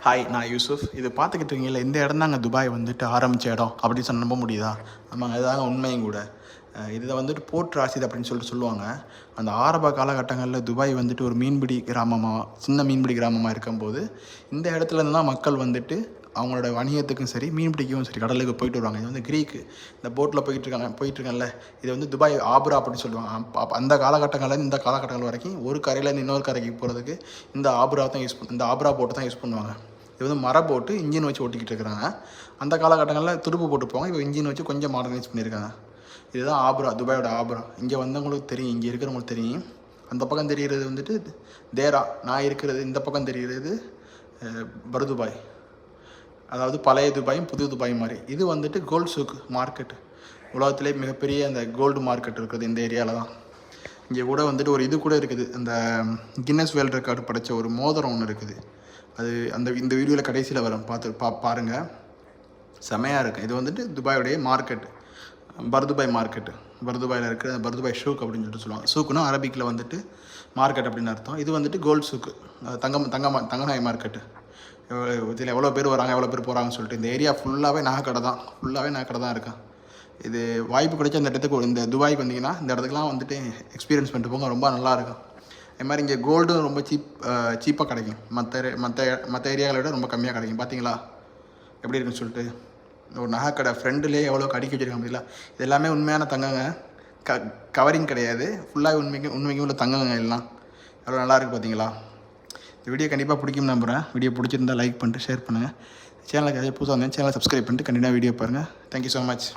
Hi, நான் யூசுஃப். இது பார்த்துக்கிட்டு இருக்கீங்களா, இந்த இடம் தாங்க துபாய் வந்துட்டு ஆரம்பித்த இடம் அப்படின்னு சொன்ன நம்ப முடியுதா? ஆமாங்க, அதுதாங்க உண்மையும் கூட. இதை வந்துட்டு போர்ட் ராசித் அப்படின்னு சொல்லுவாங்க. அந்த ஆரம்ப காலகட்டங்களில் துபாய் வந்துட்டு ஒரு மீன்பிடி கிராமமாக, சின்ன மீன்பிடி கிராமமாக இருக்கும்போது இந்த இடத்துல இருந்து தான் மக்கள் வந்துட்டு அவங்களோட வணிகத்துக்கும் சரி, மீன் பிடிக்கவும் சரி கடலுக்கு போயிட்டு வருவாங்க. இது வந்து க்ரீக்கு இந்த போட்டில் போயிட்டுருக்காங்கல்ல, இது வந்து துபாய் ஆப்ரா அப்படின்னு சொல்லுவாங்க. அந்த காலகட்டங்களில் இந்த காலகட்டங்கள் வரைக்கும் ஒரு கரையிலேருந்து இன்னொரு கரைக்கு போகிறதுக்கு இந்த ஆப்ரா தான் இந்த ஆப்ரா போட்டு தான் யூஸ் பண்ணுவாங்க. இது வந்து மர போட்டு இன்ஜின் வச்சு ஓட்டிக்கிட்டு இருக்கிறாங்க. அந்த காலகட்டங்களில் துடுப்பு போட்டு போவாங்க. இப்போ இன்ஜின் வச்சு கொஞ்சம் மாடர்னைஸ் பண்ணியிருக்காங்க. இதுதான் ஆப்ரா, துபாயோட ஆப்ரா. இங்கே வந்தவங்களுக்கு தெரியும், இங்கே இருக்கிறவங்களுக்கு தெரியும். அந்த பக்கம் தெரிகிறது வந்துட்டு தேரா, நான் இருக்கிறது இந்த பக்கம் தெரிகிறது பர்துபாய், அதாவது பழைய துபாயும் புது துபாய் மாதிரி. இது வந்துட்டு கோல்டு சூக் மார்க்கெட், உலகத்திலே மிகப்பெரிய அந்த கோல்டு மார்க்கெட் இருக்குது இந்த ஏரியாவில் தான். இங்கே கூட வந்துட்டு ஒரு இது கூட இருக்குது, அந்த கின்னஸ் வேர்ல்டு ரெக்கார்டு படைத்த ஒரு மோதிரம் ஒன்று இருக்குது. அது இந்த வீடியோவில் கடைசியில் வரும், பாருங்கள், செமையாக இருக்குது. இது வந்துட்டு துபாயோடைய மார்க்கெட், பர்துபாய் மார்க்கெட்டு. பர்துபாயில் இருக்கிற பர்துபாய் ஷூக் அப்படின்னு சொல்லிட்டு சொல்லுவாங்க. சூக்குன்னா அரபிக்கில் வந்துட்டு மார்க்கெட் அப்படின்னு அர்த்தம். இது வந்துட்டு கோல்டு சூக்கு, தங்கநாய் மார்க்கெட்டு. இதில் எவ்வளோ பேர் வராங்க, எவ்வளோ பேர் போகிறாங்கன்னு சொல்லிட்டு இந்த ஏரியா ஃபுல்லாகவே நகைக்கடை தான் இருக்கேன். இது வாய்ப்பு கிடைச்ச இந்த இடத்துக்கு, இந்த துபாய்க்கு வந்தீங்கன்னா இந்த இடத்துக்குலாம் வந்துட்டு எக்ஸ்பீரியன்ஸ் பண்ணிட்டு போங்க, ரொம்ப நல்லாயிருக்கும். அது மாதிரி இங்கே கோல்டும் ரொம்ப சீப்பாக கிடைக்கும். மற்ற ஏரியாவில் விட ரொம்ப கம்மியாக கிடைக்கும். பார்த்தீங்களா எப்படி இருக்குன்னு சொல்லிட்டு. ஒரு நகைக்கடை ஃப்ரெண்டுலேயே எவ்வளோ கடிக்க வச்சுருக்காங்க அப்படிங்களா. இது எல்லாமே உண்மையான தங்கங்க, கவரிங் கிடையாது. ஃபுல்லாக உண்மைக்கும் உள்ள தங்கங்க எல்லாம். எவ்வளோ நல்லாயிருக்கு பார்த்தீங்களா. இந்த வீடியோ கண்டிப்பாக பிடிக்கும்னு நம்புகிறேன். வீடியோ பிடிச்சிருந்தால் லைக் பண்ணிட்டு ஷேர் பண்ணுங்கள். சேனலுக்கு புதுசாக வந்தேன், சேனலை சப்ஸ்கிரைப் பண்ணிட்டு கண்டிப்பாக வீடியோ பாருங்கள். Thank you so much.